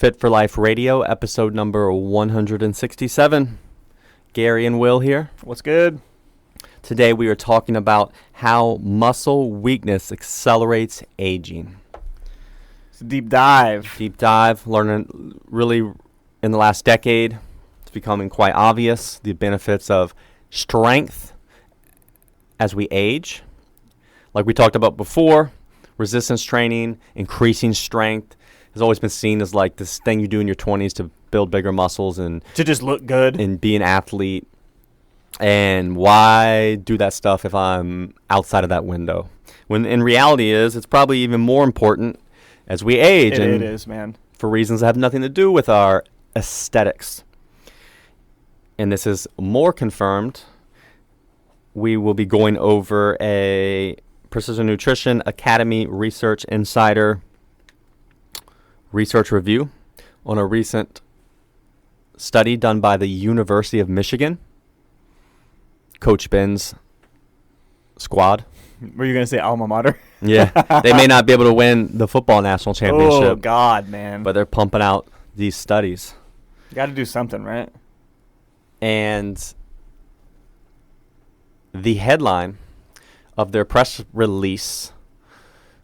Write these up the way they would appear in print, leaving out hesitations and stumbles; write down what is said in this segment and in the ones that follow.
Fit for Life Radio, episode number 167. Gary and Will here. What's good? Today we are talking about how muscle weakness accelerates aging. It's a deep dive. Learning really in the last decade. It's becoming quite obvious the benefits of strength as we age. Like we talked about before, resistance training, increasing strength has always been seen as like this thing you do in your 20s to build bigger muscles and to just look good and be an athlete. And why do that stuff if I'm outside of that window? When in reality it's probably even more important as we age. It is, man. For reasons that have nothing to do with our aesthetics. And this is more confirmed. We will be going over a Precision Nutrition Academy Research Insider research review on a recent study done by the University of Michigan, Coach Ben's squad. Were you going to say alma mater? Yeah. They may not be able to win the football national championship. Oh, God, man. But they're pumping out these studies. You got to do something, right? And the headline of their press release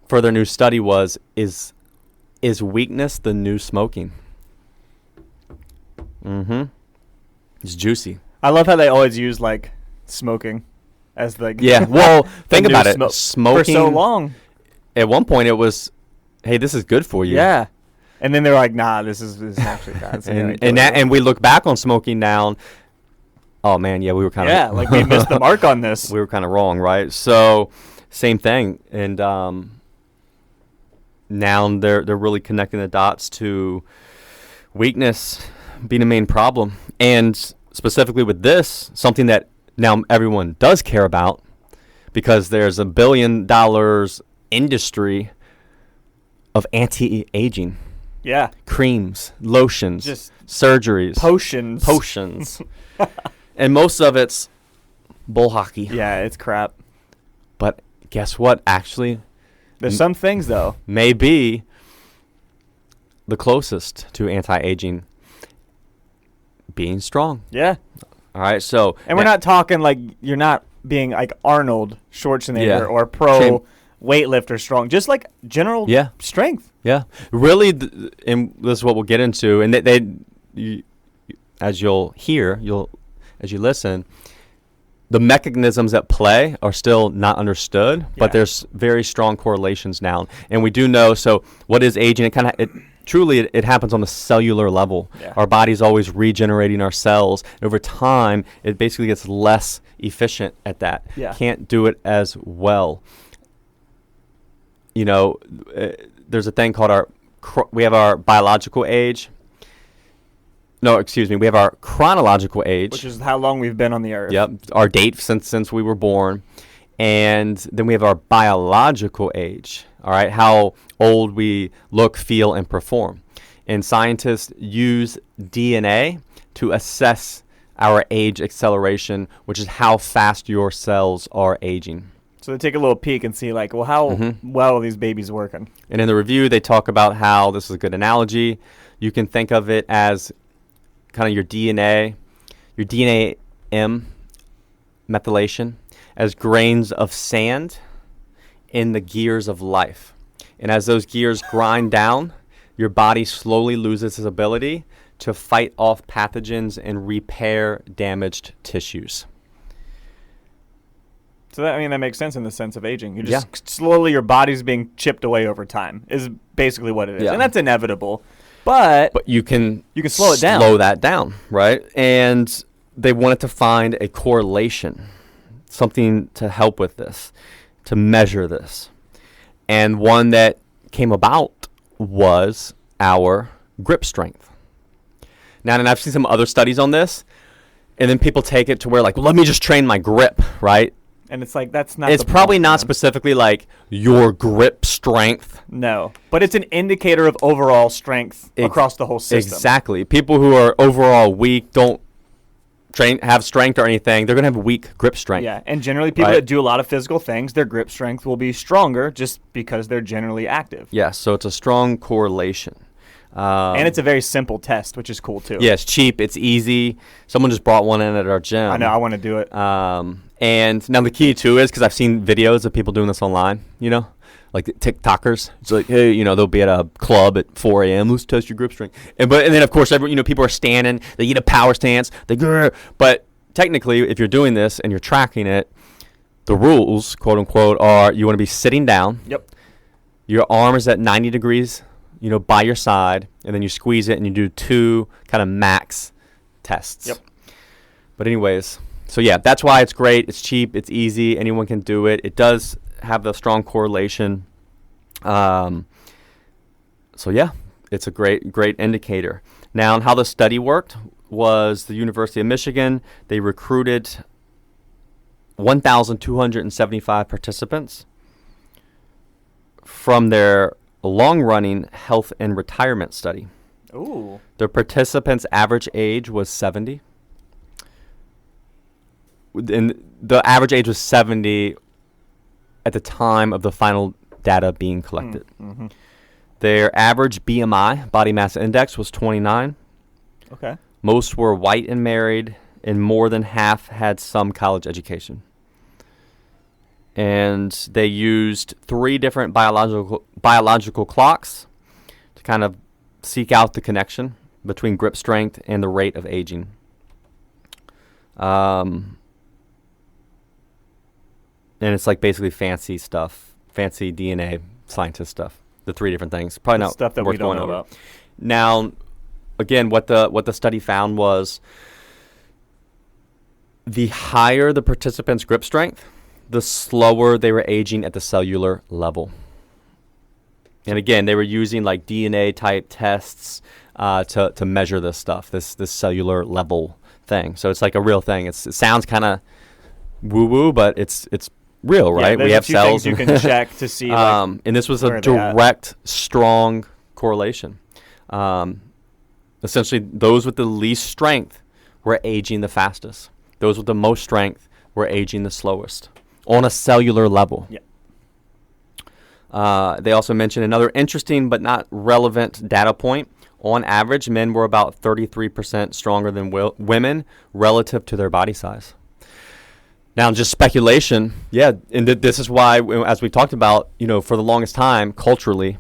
for their new study was, Is weakness the new smoking? It's juicy. I love how they always use, like, smoking as, like... Yeah, well, think about it. Smoking... For so long. At one point, it was, hey, this is good for you. Yeah. And then they're like, nah, this is actually bad. And we look back on smoking now. Oh, man, yeah, we were kind of... Yeah, like we missed the mark on this. We were kind of wrong, right? So, same thing. And now they're really connecting the dots to weakness being a main problem. And specifically with this, something that now everyone does care about, because there's $1 billion industry of anti-aging. Yeah. Creams, lotions, just surgeries. Potions. And most of it's bull hockey. Yeah, it's crap. But guess what? Actually, there's some things, though. May be the closest to anti-aging being strong. Yeah. All right, so... And we're not talking like you're not being like Arnold Schwarzenegger or pro weightlifter strong. Just like general strength. Yeah. Really, and this is what we'll get into. And as you'll hear, as you listen, the mechanisms at play are still not understood, but there's very strong correlations now. And we do know, so what is aging? It happens on the cellular level. Yeah. Our body's always regenerating our cells. Over time, it basically gets less efficient at that. Yeah. Can't do it as well. You know, there's a thing called we have our biological age. No, excuse me. We have our chronological age, which is how long we've been on the earth. Yep, our date since we were born, and then we have our biological age. All right, how old we look, feel, and perform. And scientists use DNA to assess our age acceleration, which is how fast your cells are aging. So they take a little peek and see, like, well, how well are these babies working? And in the review, they talk about how this is a good analogy. You can think of it as kind of your DNAm methylation as grains of sand in the gears of life. And as those gears grind down, your body slowly loses its ability to fight off pathogens and repair damaged tissues. So that makes sense in the sense of aging. You just slowly your body's being chipped away over time is basically what it is. Yeah. And that's inevitable. But you can slow it down. Slow that down, right? And they wanted to find a correlation, something to help with this, to measure this. And one that came about was our grip strength. Now, and I've seen some other studies on this, and then people take it to where, like, well, let me just train my grip, right? And it's like, that's not It's probably not specifically like your grip strength. No. But it's an indicator of overall strength across the whole system. Exactly. People who are overall weak, don't have strength or anything, they're going to have weak grip strength. Yeah, and generally people that do a lot of physical things, their grip strength will be stronger just because they're generally active. Yeah, so it's a strong correlation. And it's a very simple test, which is cool too. Yeah, it's cheap. It's easy. Someone just brought one in at our gym. I know. I want to do it. And now the key too is, because I've seen videos of people doing this online, like the TikTokers. It's like, hey, they'll be at a club at 4 a.m. Let's test your grip strength. And then of course, people are standing. They get a power stance. But technically, if you're doing this and you're tracking it, the rules, quote unquote, are you want to be sitting down. Yep. Your arm is at 90 degrees, by your side, and then you squeeze it and you do 2 kind of max tests. Yep. But anyways, so yeah, that's why it's great. It's cheap. It's easy. Anyone can do it. It does have a strong correlation. So yeah, it's a great indicator. Now, how the study worked was the University of Michigan. They recruited 1,275 participants from their long-running health and retirement study. Ooh. The participants' average age was 70. And the average age was 70 at the time of the final data being collected. Mm-hmm. Their average BMI, body mass index, was 29. Okay. Most were white and married, and more than half had some college education. And they used 3 different biological clocks to kind of seek out the connection between grip strength and the rate of aging. And it's like basically fancy stuff, fancy DNA scientist stuff. The 3 different things. Probably not stuff that we don't know about. Now, again, what the study found was the higher the participants' grip strength, the slower they were aging at the cellular level. And again, they were using like DNA type tests to measure this stuff, this cellular level thing. So it's like a real thing. It sounds kind of woo woo, but it's real, right? Yeah, we have cells things you can check to see. And this was a direct, strong correlation. Essentially, those with the least strength were aging the fastest. Those with the most strength were aging the slowest on a cellular level. Yeah. They also mentioned another interesting but not relevant data point. On average, men were about 33% stronger than women relative to their body size. Now, just speculation, yeah, and this is why, as we talked about, for the longest time, culturally,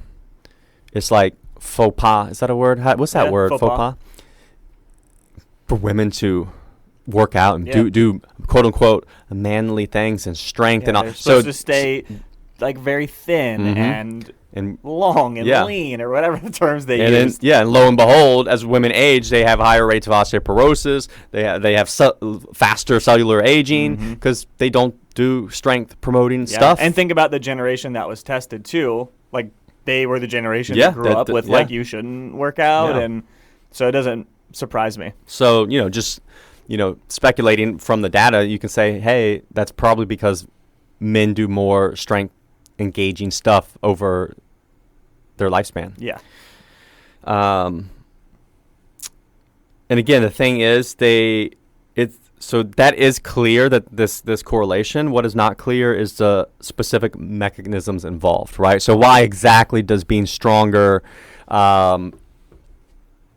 it's like faux pas. Is that a word? What's that word? Faux pas? For women to work out and do quote unquote manly things and strength and all. They're supposed to stay like very thin and long and lean, or whatever the terms they use. And lo and behold, as women age, they have higher rates of osteoporosis. They have faster cellular aging because they don't do strength promoting stuff. And think about the generation that was tested too. Like they were the generation that grew up with like you shouldn't work out, and so it doesn't surprise me. So just speculating from the data, you can say, hey, that's probably because men do more strength engaging stuff over their lifespan. Yeah. And again, the thing is, so that is clear that this correlation. What is not clear is the specific mechanisms involved, right? So why exactly does being stronger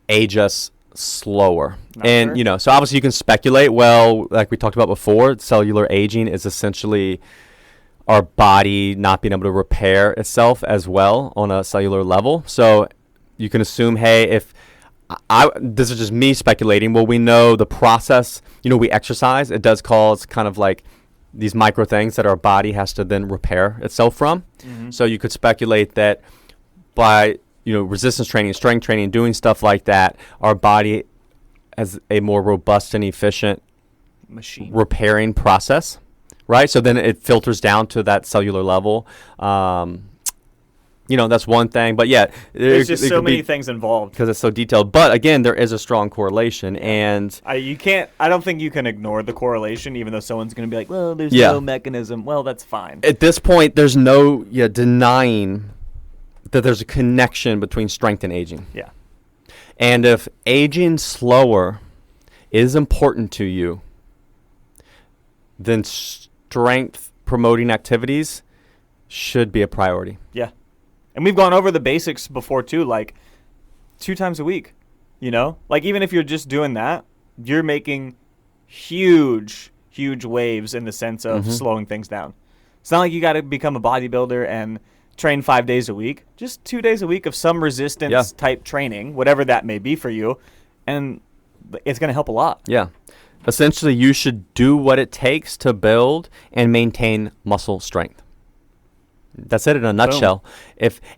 age us slower? Not and sure. So obviously you can speculate. Well, like we talked about before, cellular aging is essentially our body not being able to repair itself as well on a cellular level. So you can assume, hey, if this is just me speculating, well, we know the process, we exercise, it does cause kind of like these micro things that our body has to then repair itself from. So you could speculate that by, resistance training, strength training, doing stuff like that, our body has a more robust and efficient machine repairing process. Right, so then it filters down to that cellular level. That's one thing. But yeah, there's just so many things involved because it's so detailed. But again, there is a strong correlation, and you can't. I don't think you can ignore the correlation, even though someone's going to be like, "Well, there's no mechanism." Well, that's fine. At this point, there's no denying that there's a connection between strength and aging. Yeah, and if aging slower is important to you, then strength promoting activities should be a priority. Yeah. And we've gone over the basics before too, like 2 times a week, Like, even if you're just doing that, you're making huge waves in the sense of slowing things down. It's not like you got to become a bodybuilder and train 5 days a week. Just 2 days a week of some resistance type training, whatever that may be for you, and it's going to help a lot. Yeah. Essentially, you should do what it takes to build and maintain muscle strength. That's it in a nutshell.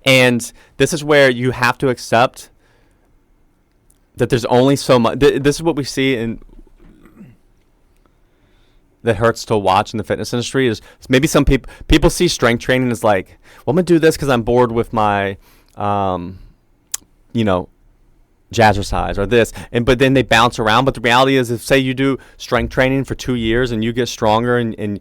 And this is where you have to accept that there's only so much. This is what we see in that hurts to watch in the fitness industry is maybe some people see strength training as like, well, I'm gonna do this because I'm bored with my, jazzercise or this, but then they bounce around. But the reality is, if say you do strength training for 2 years and you get stronger and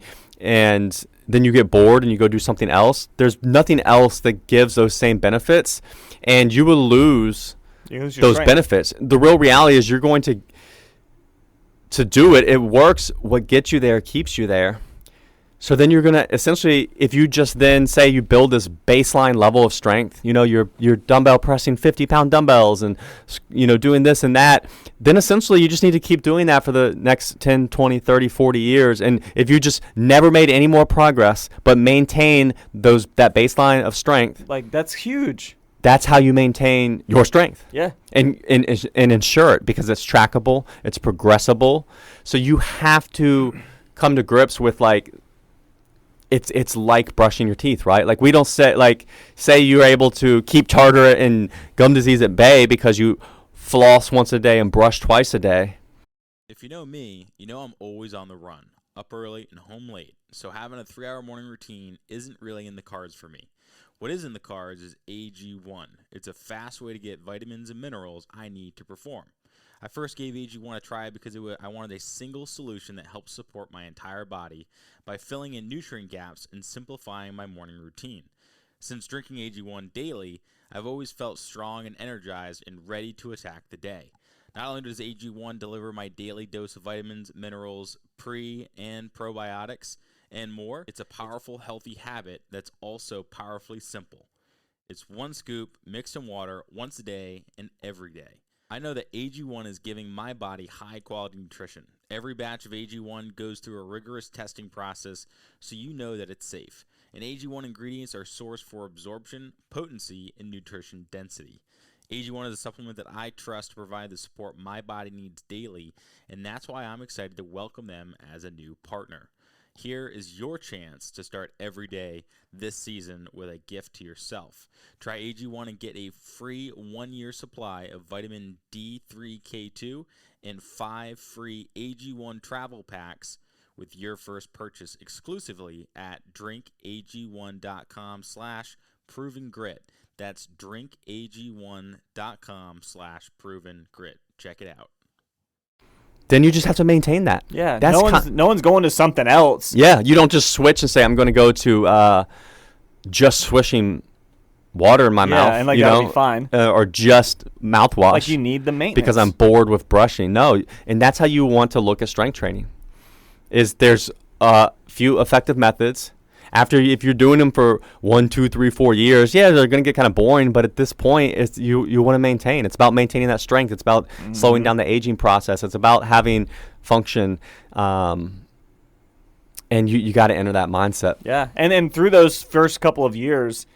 then you get bored and you go do something else, there's nothing else that gives those same benefits, and you will lose those strength. benefits. The real reality is you're going to do it. It works. What gets you there keeps you there. So then you're going to essentially, if you just then say you build this baseline level of strength, you're dumbbell pressing 50-pound dumbbells and, doing this and that, then essentially you just need to keep doing that for the next 10, 20, 30, 40 years. And if you just never made any more progress, but maintain that baseline of strength. Like, that's huge. That's how you maintain your strength. Yeah. And ensure it, because it's trackable, it's progressible. So you have to come to grips with, like, it's like brushing your teeth, right? Like, we don't say you're able to keep tartar and gum disease at bay because you floss once a day and brush twice a day. If you know me, you know I'm always on the run, up early and home late. So having a 3-hour morning routine isn't really in the cards for me. What is in the cards is AG1. It's a fast way to get vitamins and minerals I need to perform. I first gave AG1 a try because I wanted a single solution that helps support my entire body by filling in nutrient gaps and simplifying my morning routine. Since drinking AG1 daily, I've always felt strong and energized and ready to attack the day. Not only does AG1 deliver my daily dose of vitamins, minerals, pre- and probiotics, and more, it's a powerful, healthy habit that's also powerfully simple. It's 1 scoop mixed in water once a day and every day. I know that AG1 is giving my body high-quality nutrition. Every batch of AG1 goes through a rigorous testing process, so you know that it's safe. And AG1 ingredients are sourced for absorption, potency, and nutrition density. AG1 is a supplement that I trust to provide the support my body needs daily, and that's why I'm excited to welcome them as a new partner. Here is your chance to start every day this season with a gift to yourself. Try AG1 and get a free 1-year supply of vitamin D3K2 and 5 free AG1 travel packs with your first purchase exclusively at drinkag1.com/provengrit. That's drinkag1.com/provengrit. Check it out. Then you just have to maintain that. Yeah, no one's going to something else. Yeah, you don't just switch and say, I'm going to go to just swishing water in my mouth. Yeah, and that'll be fine. Or just mouthwash. Like, you need the maintenance. Because I'm bored with brushing. No, and that's how you want to look at strength training. There's a few effective methods. If you're doing them for 1, 2, 3, 4 years, they're going to get kind of boring. But at this point, you want to maintain. It's about maintaining that strength. It's about slowing down the aging process. It's about having function. And you got to enter that mindset. Yeah, and through those first couple of years,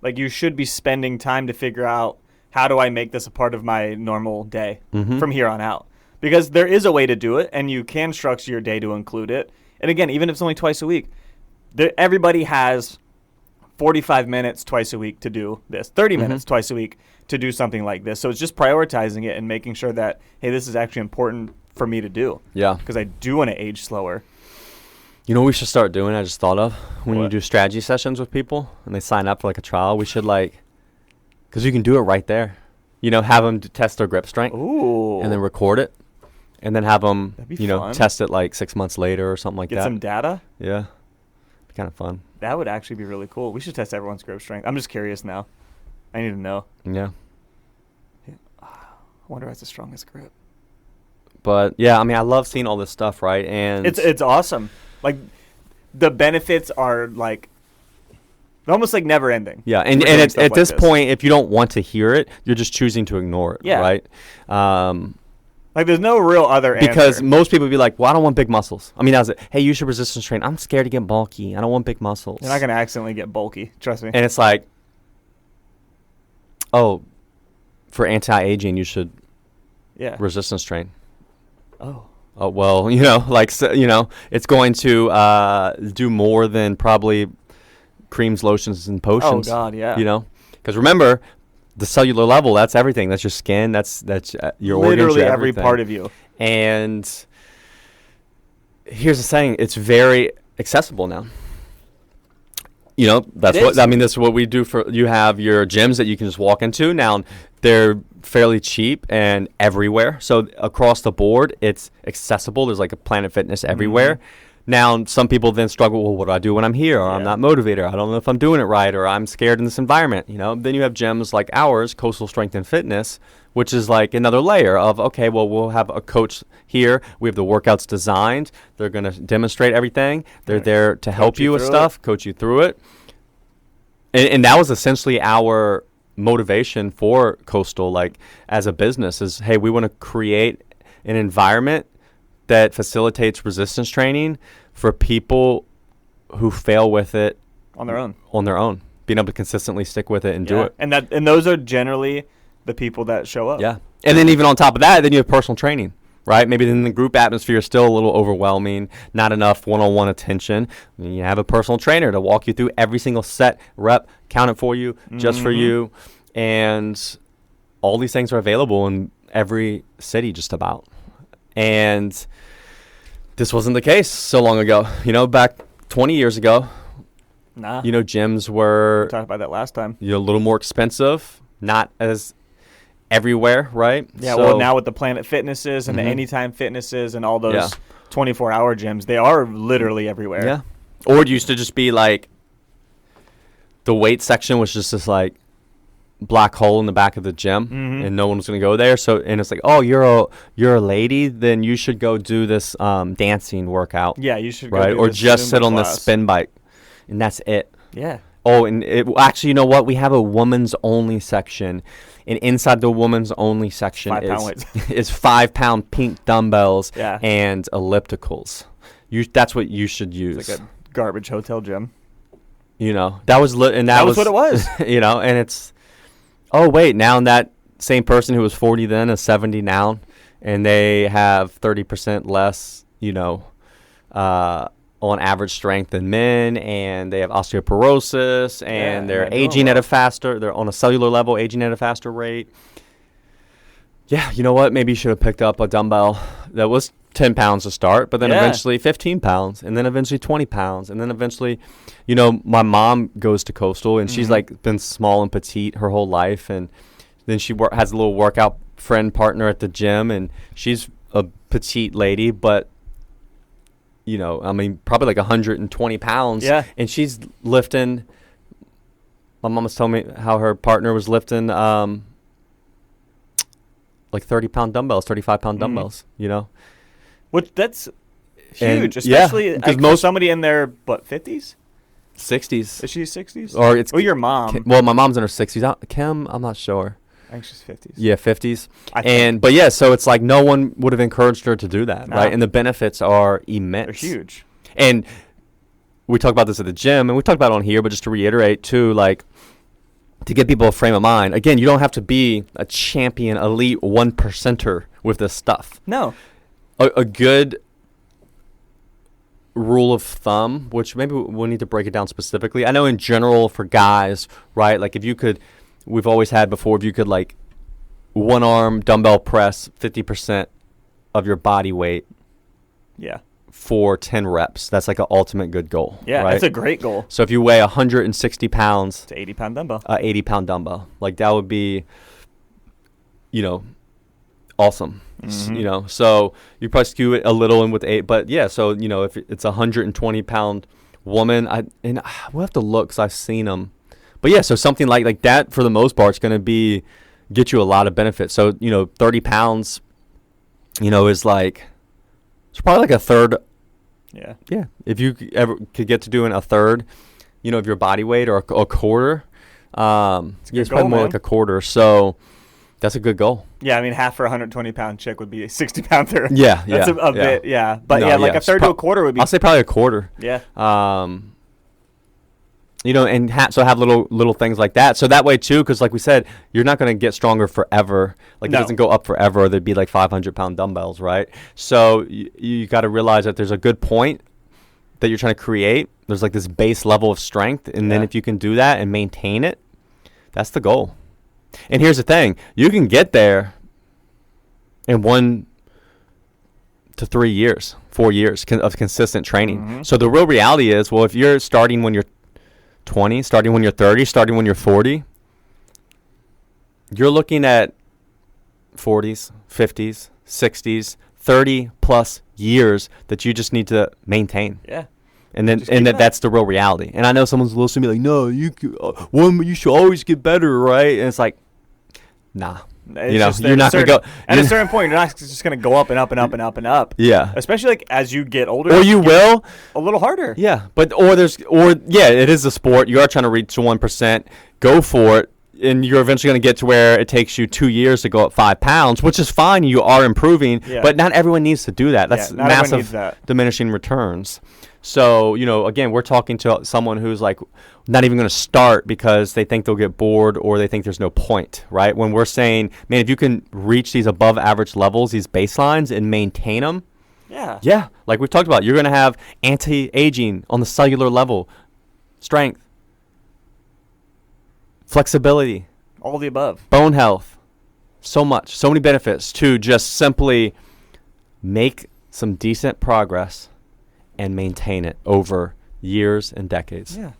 like, you should be spending time to figure out, how do I make this a part of my normal day from here on out? Because there is a way to do it, and you can structure your day to include it. And again, even if it's only twice a week, everybody has 45 minutes twice a week to do this, 30 minutes twice a week to do something like this. So it's just prioritizing it and making sure that, hey, this is actually important for me to do. Yeah. Because I do want to age slower. You know what we should start doing, I just thought of? When What? you do strategy sessions with people and they sign up for like a trial, we should because you can do it right there. Have them test their grip strength. Ooh. And then record it. And then have them, That'd be fun. test it like 6 months later or something like Get that. some data. Yeah. Be kind of fun. That would actually be really cool. We should test everyone's grip strength. I'm just curious now. I need to know. Yeah. I wonder who has the strongest grip. But yeah, I love seeing all this stuff, right? And It's awesome. Like, the benefits are, like, They're almost like never ending. Yeah, and We're doing at stuff like this this. point, if you don't want to hear it, you're just choosing to ignore it, Yeah. right? Like there's no real other Because answer. most people would be like, well, I don't want big muscles. I mean, hey, you should resistance train. I'm scared to get bulky. I don't want big muscles. You're not gonna accidentally get bulky. Trust me. And it's like, oh, for anti-aging, you should Yeah. resistance train. Oh. Oh, well, it's going to do more than probably creams, lotions, and potions. Oh God, yeah. Because remember, the cellular level, that's everything. That's your skin. That's your organs. Literally your every everything. part of you. And here's the thing: it's very accessible now. That's It what is. I mean. This is what we do for. You have your gyms that you can just walk into. Now they're fairly cheap and everywhere. So across the board, it's accessible. There's like a Planet Fitness everywhere. Now, some people then struggle, well, what do I do when I'm here? Or I'm not motivated. I don't know if I'm doing it right, or I'm scared in this environment. Then you have gyms like ours, Coastal Strength and Fitness, which is like another layer of, okay, well, we'll have a coach here. We have the workouts designed. They're going to demonstrate everything. They're there to help you with stuff, coach you through it. And that was essentially our motivation for Coastal, like as a business, is, hey, we want to create an environment that facilitates resistance training for people who fail with it On their own. being able to consistently stick with it and do it. And those are generally the people that show up. Yeah. And then even on top of that, then you have personal training, right? Maybe then the group atmosphere is still a little overwhelming, not enough one-on-one attention. You have a personal trainer to walk you through every single set, rep, count it for you, just for you. And all these things are available in every city just about. And this wasn't the case so long ago. Back 20 years ago, Nah. gyms were We talked about that last time. a little more expensive, not as everywhere, right? Yeah, So- well, now with the Planet Fitnesses and the Anytime Fitnesses and all those 24-hour gyms, they are literally everywhere. Yeah. Or it used to just be like the weight section was just this like black hole in the back of the gym, and no one was going to go there. So, and it's like, oh, you're a lady, then you should go do this dancing workout. Yeah, you should go right, do or this just Zumba sit on the class. spin bike, and that's it. Yeah. Oh, and actually, you know what? We have a woman's only section, and inside the woman's only section 5 pound weights. is 5 pound pink dumbbells Yeah. and ellipticals. That's what you should use. It's like a garbage hotel gym. That was and That was what it was. And it's, oh wait, now that same person who was 40 then is 70 now, and they have 30% less, on average strength than men, and they have osteoporosis, and Yeah, they're doing aging well. they're on a cellular level, aging at a faster rate. Yeah, you know what? Maybe you should have picked up a dumbbell that was 10 pounds to start, but then Yeah. eventually 15 pounds, and then eventually 20 pounds, and then eventually, my mom goes to Coastal, and she's like been small and petite her whole life, and then she has a little workout friend partner at the gym, and she's a petite lady, but probably like 120 pounds. Yeah. And she's lifting. My mom was telling me how her partner was lifting like 30-pound dumbbells, 35-pound dumbbells, Which that's And, huge, yeah, especially because for most- somebody in their 50s. 60s. Is she 60s? Or it's your mom. Well, my mom's in her 60s. Kim, I'm not sure. I think she's 50s. Yeah, 50s. I think. But yeah, so it's like no one would have encouraged her to do that, No. right? And the benefits are immense. They're huge. And we talk about this at the gym, and we talked about it on here, but just to reiterate too, like, to get people a frame of mind. Again, you don't have to be a champion, elite 1%er with this stuff. No. A good rule of thumb, which maybe we'll need to break it down specifically. I know in general for guys, right? Like we've always had before, if you could like one arm dumbbell press 50% of your body weight Yeah. for 10 reps. That's like an ultimate good goal. Yeah, right? that's a great goal. So if you weigh 160 pounds, It's an 80-pound dumbbell. 80-pound dumbbell, like that would be, awesome. So you probably skew it a little in with 8, but yeah. So if it's a 120-pound woman, we'll have to look because I've seen them. But yeah, so something like that for the most part is going to get you a lot of benefits. So 30 pounds, is like it's probably like a third. Yeah. Yeah, if you ever could get to doing a third of your body weight or a quarter. It's goal, probably more man. like a quarter. So that's a good goal. Yeah, I mean, half for a 120-pound chick would be a 60-pounder. Yeah, That's yeah, a bit, yeah. But No, yeah, like yeah, a third to a quarter would be. I'll say probably a quarter. Yeah. And so have little things like that. So that way too, because like we said, you're not going to get stronger forever. Like No. it doesn't go up forever. There'd be like 500-pound dumbbells, right? So you got to realize that there's a good point that you're trying to create. There's like this base level of strength, and then Yeah. if you can do that and maintain it, that's the goal. And here's the thing: you can get there in 1 to 3 years, 4 years of consistent training. Mhm. So the real reality is, well, if you're starting when you're 20, starting when you're 30, starting when you're 40, you're looking at 40s, 50s, 60s, 30 plus years that you just need to maintain. Yeah. And then Just keep it up. that's the real reality. And I know someone's listening to me like, no, you should always get better, right? And it's like, nah. It's You know, just you're at a not going to certain- go. At a you're- certain point, you're not just going to go up and up and up and up and up. Yeah. Especially like as you get older. Or you will. A little harder. Yeah. It is a sport. You are trying to reach 1%. Go for it. And you're eventually going to get to where it takes you 2 years to go up 5 pounds, which is fine. You are improving. Yeah. But not everyone needs to do that. That's not everyone needs massive that. diminishing returns. So, again, we're talking to someone who's like not even going to start because they think they'll get bored or they think there's no point, right? When we're saying, man, if you can reach these above average levels, these baselines, and maintain them, Yeah. like we've talked about, you're going to have anti-aging on the cellular level, strength, flexibility, All the above. bone health, so many benefits to just simply make some decent progress and maintain it over years and decades. Yeah.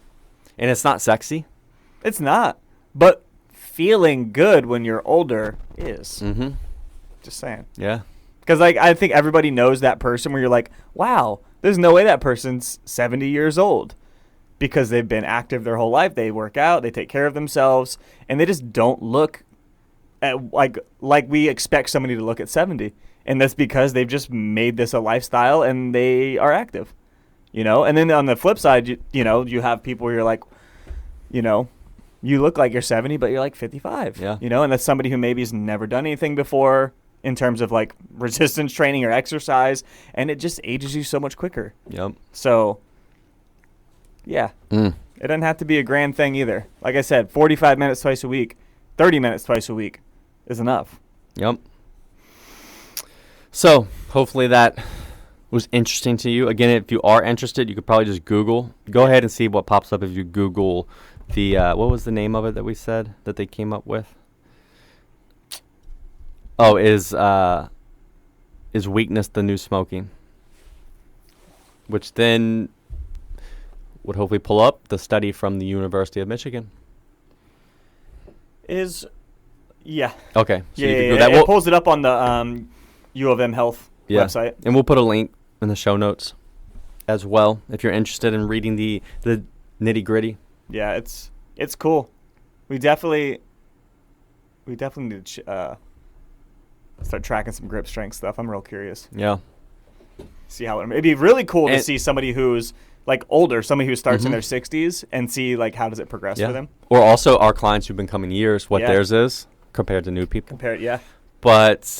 And it's not sexy. It's not. But feeling good when you're older is. Mm-hmm. Just saying. Yeah. Because like I think everybody knows that person where you're like, wow, there's no way that person's 70 years old. Because they've been active their whole life. They work out. They take care of themselves. And they just don't look at like we expect somebody to look at 70. And that's because they've just made this a lifestyle and they are active. And then on the flip side, you have people where you're like, you look like you're 70, but you're like 55. Yeah. And that's somebody who maybe has never done anything before in terms of like resistance training or exercise. And it just ages you so much quicker. Yep. So, yeah. It doesn't have to be a grand thing either. Like I said, 45 minutes twice a week, 30 minutes twice a week is enough. Yep. So hopefully that was interesting to you. Again, if you are interested, you could probably just Google. Go ahead and see what pops up if you Google the what was the name of it that we said that they came up with? Oh, is weakness the new smoking? Which then would hopefully pull up the study from the University of Michigan. Yeah. Okay. So Yeah, you can yeah, go yeah. that. It We'll- pulls it up on the U of M Health Yeah. website. And we'll put a link in the show notes as well if you're interested in reading the nitty gritty. Yeah, it's cool. We definitely need to start tracking some grip strength stuff. I'm real curious. Yeah. See how it'd be really cool to And- see somebody who's like older, somebody who starts in Mhm. their 60s, and see like how does it progress for them. Or also our clients who've been coming years, what Yeah. theirs is compared to new people. Compare it, yeah.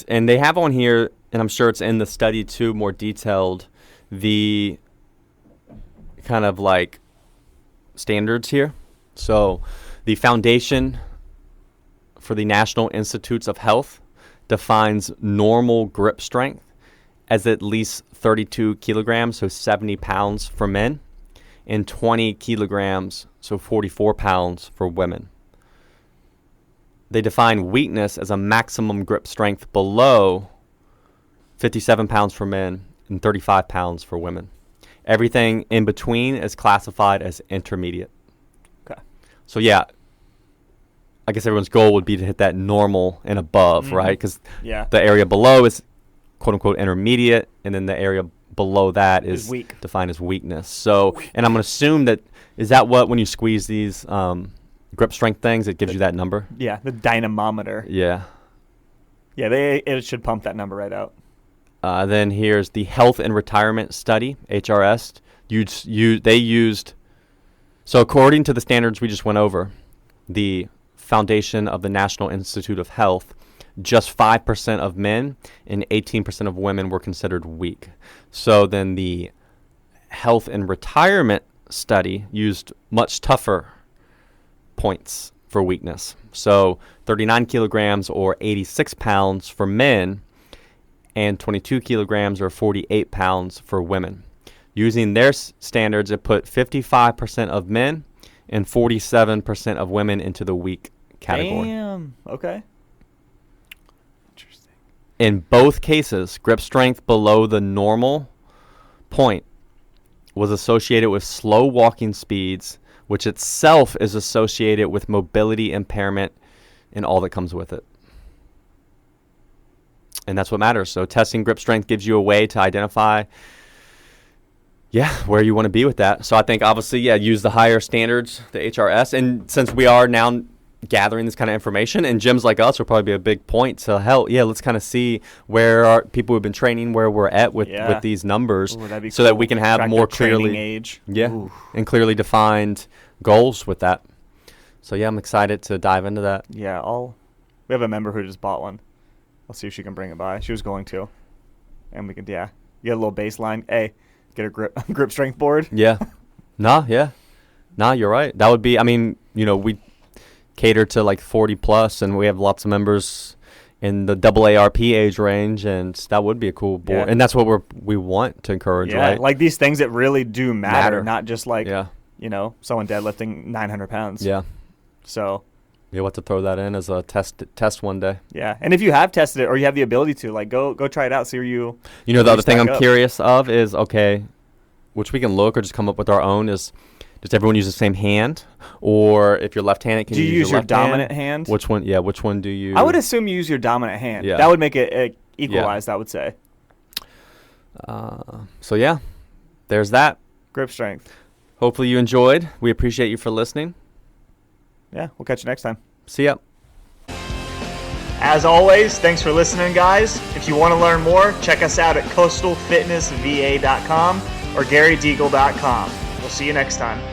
And they have on here, and I'm sure it's in the study too, more detailed, the kind of like standards here. So the foundation for the National Institutes of Health defines normal grip strength as at least 32 kilograms, so 70 pounds for men, and 20 kilograms, so 44 pounds for women. They define weakness as a maximum grip strength below 57 pounds for men and 35 pounds for women. Everything in between is classified as intermediate. Okay. So yeah, I guess everyone's goal would be to hit that normal and above, Mhm. right? Because Yeah. the area below is quote unquote intermediate, and then the area below that Is is weak. defined as weakness. So, and I'm going to assume that is that what when you squeeze these grip strength things, it gives you that number. Yeah, the dynamometer. Yeah. Yeah, it should pump that number right out. Then here's the Health and Retirement Study, HRS. They used So according to the standards we just went over, the foundation of the National Institute of Health, just 5% of men and 18% of women were considered weak. So then the health and retirement study used much tougher points for weakness. So 39 kilograms or 86 pounds for men and 22 kilograms or 48 pounds for women. Using their standards, it put 55% of men and 47% of women into the weak category. Damn. Okay. Interesting. In both cases, grip strength below the normal point was associated with slow walking speeds, which itself is associated with mobility impairment and all that comes with it. And that's what matters. So testing grip strength gives you a way to identify where you want to be with that. So I think obviously, use the higher standards, the HRS. And since we are now gathering this kind of information, and gyms like us will probably be a big point to help. Let's kind of see where our people who've been training, where we're at with these numbers. Ooh, that'd be so cool. that we can have Track more their training clearly age. And clearly defined goals with that. So I'm excited to dive into that. Yeah, we have a member who just bought one. I'll see if she can bring it by. She was going to. And we could, get a little baseline. Hey, get a grip strength board. Yeah. You're right. That would be, we cater to like 40 plus, and we have lots of members in the AARP age range, and that would be a cool board. And that's what we want to encourage, right? Like these things that really do matter. Not just like, someone deadlifting 900 pounds. Yeah. So you'll have to throw that in as a test one day. Yeah, and if you have tested it or you have the ability to, like, go try it out, see where you. The other thing I'm curious of is, which we can look or just come up with our own, is does everyone use the same hand, or if you're left-handed, can you use your left dominant hand? Which one? Yeah, which one do you? I would assume you use your dominant hand. Yeah. That would make it equalized. I would say. There's that. Grip strength. Hopefully you enjoyed. We appreciate you for listening. Yeah, we'll catch you next time. See ya. As always, thanks for listening, guys. If you want to learn more, check us out at coastalfitnessva.com or garydeagle.com. We'll see you next time.